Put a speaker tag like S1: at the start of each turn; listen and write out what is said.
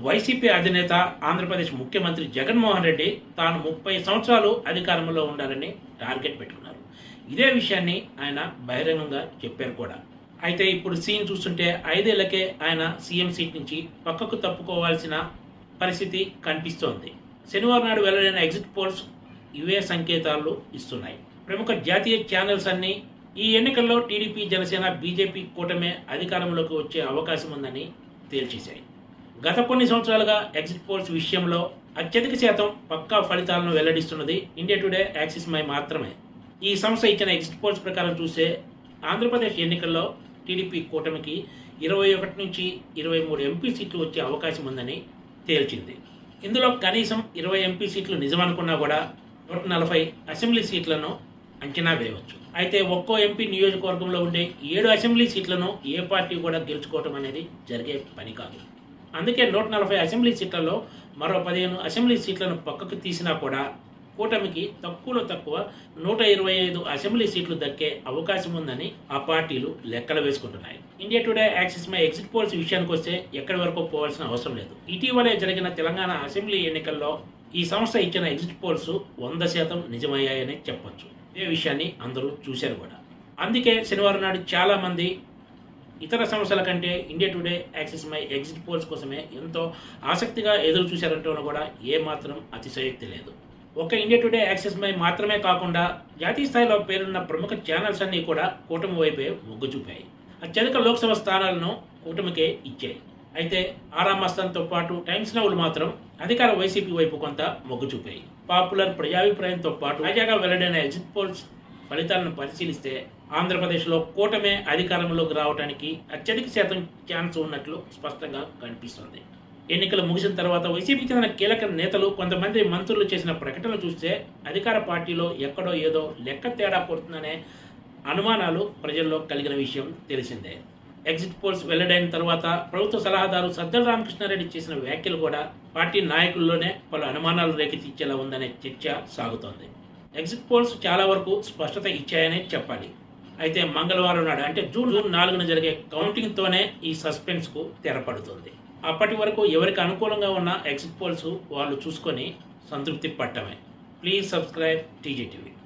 S1: YCP అధినేత ఆంధ్రప్రదేశ్ ముఖ్యమంత్రి జగన్మోహన్ రెడ్డి తాను 30 సంవత్సరాలు అధికారంలో ఉండాలని టార్గెట్ పెట్టుకున్నారు. ఇదే విషయాన్ని ఆయన బహిరంగంగా చెప్పారు కూడా. అయితే ఇప్పుడు సీన్ చూస్తుంటే 5 ఏళ్లకే ఆయన సీఎం సీట్ నుంచి పక్కకు తప్పుకోవాల్సిన పరిస్థితి కనిపిస్తోంది. శనివారం నాడు వెల్లడైన ఎగ్జిట్ పోల్స్ ఇవే సంకేతాలు ఇస్తున్నాయి. ప్రముఖ జాతీయ ఛానల్స్ అన్ని ఈ ఎన్నికల్లో టీడీపీ, జనసేన, బీజేపీ కూటమే అధికారంలోకి వచ్చే అవకాశం ఉందని తేల్చేశాయి. గత కొన్ని సంవత్సరాలుగా ఎగ్జిట్ పోల్స్ విషయంలో అత్యధిక శాతం పక్కా ఫలితాలను వెల్లడిస్తున్నది ఇండియా టుడే, యాక్సిస్ మై మాత్రమే. ఈ సంస్థ ఇచ్చిన ఎగ్జిట్ పోల్స్ ప్రకారం చూస్తే ఆంధ్రప్రదేశ్ ఎన్నికల్లో టీడీపీ కూటమికి 21 నుంచి 23 ఎంపీ సీట్లు వచ్చే అవకాశం ఉందని తేల్చింది. ఇందులో కనీసం 20 ఎంపీ సీట్లు నిజమనుకున్నా కూడా 140 అసెంబ్లీ సీట్లను అంచనా వేయవచ్చు. అయితే ఒక్కో ఎంపీ నియోజకవర్గంలో ఉండే 7 అసెంబ్లీ సీట్లను ఏ పార్టీ కూడా గెలుచుకోవటం అనేది జరిగే పని కాదు. అందుకే 140 అసెంబ్లీ సీట్లలో మరో 15 అసెంబ్లీ సీట్లను పక్కకు తీసినా కూడా కూటమికి తక్కువలో తక్కువ 125 అసెంబ్లీ సీట్లు దక్కే అవకాశం ఉందని ఆ పార్టీలు లెక్కలు వేసుకుంటున్నాయి. India today, Axis My exit polls విషయానికి వస్తే ఎక్కడి వరకు పోవాల్సిన అవసరం లేదు. ఇటీవలే జరిగిన తెలంగాణ అసెంబ్లీ ఎన్నికల్లో ఈ సంస్థ ఇచ్చిన ఎగ్జిట్ పోల్స్ 100% నిజమయ్యాయని చెప్పొచ్చు. ఇదే విషయాన్ని అందరూ చూశారు కూడా. అందుకే శనివారం నాడు చాలా మంది ఇతర సంస్థల కంటే India today, Axis My exit poles కోసమే ఎంతో ఆసక్తిగా ఎదురు చూశారంటూ కూడా ఏమాత్రం అతిశయోక్తి లేదు. ఒక ఇండియా టుడే, యాక్సిస్ మై మాత్రమే కాకుండా జాతీయ స్థాయిలో పేరున్న ప్రముఖ ఛానల్స్ అన్నీ కూడా కూటమి వైపే మొగ్గు చూపాయి. అత్యధిక లోక్సభ స్థానాలను కూటమికే ఇచ్చాయి. అయితే ఆరామస్థాన్తో పాటు టైమ్స్ నౌలు మాత్రం అధికార వైసీపీ వైపు కొంత మొగ్గు చూపాయి. పాపులర్ ప్రజాభిప్రాయంతో పాటు తాజాగా వెల్లడైన ఎగ్జిట్ పోల్స్ ఫలితాలను పరిశీలిస్తే ఆంధ్రప్రదేశ్లో కూటమే అధికారంలోకి రావడానికి అత్యధిక శాతం ఛాన్స్ ఉన్నట్లు స్పష్టంగా కనిపిస్తుంది. ఎన్నికలు ముగిసిన తర్వాత వైసీపీకి చెందిన కీలక నేతలు, కొంతమంది మంత్రులు చేసిన ప్రకటనలు చూస్తే అధికార పార్టీలో ఎక్కడో ఏదో లెక్క తేడా కొడుతుందనే అనుమానాలు ప్రజల్లో కలిగిన విషయం తెలిసిందే. ఎగ్జిట్ పోల్స్ వెల్లడైన తర్వాత ప్రభుత్వ సలహాదారు సజ్జల రామకృష్ణారెడ్డి చేసిన వ్యాఖ్యలు కూడా పార్టీ నాయకుల్లోనే పలు అనుమానాలు రేకెత్తించేలా ఉందనే చర్చ సాగుతోంది. ఎగ్జిట్ పోల్స్ చాలా వరకు స్పష్టత ఇచ్చాయనే చెప్పాలి. అయితే మంగళవారం నాడు అంటే జూన్ 4న జరిగే కౌంటింగ్తోనే ఈ సస్పెన్స్కు తెరపడుతుంది. అప్పటి వరకు ఎవరికి అనుకూలంగా ఉన్న ఎగ్జిట్ పోల్స్ వాళ్ళు చూసుకొని సంతృప్తి పట్టమే. Please subscribe TGTV.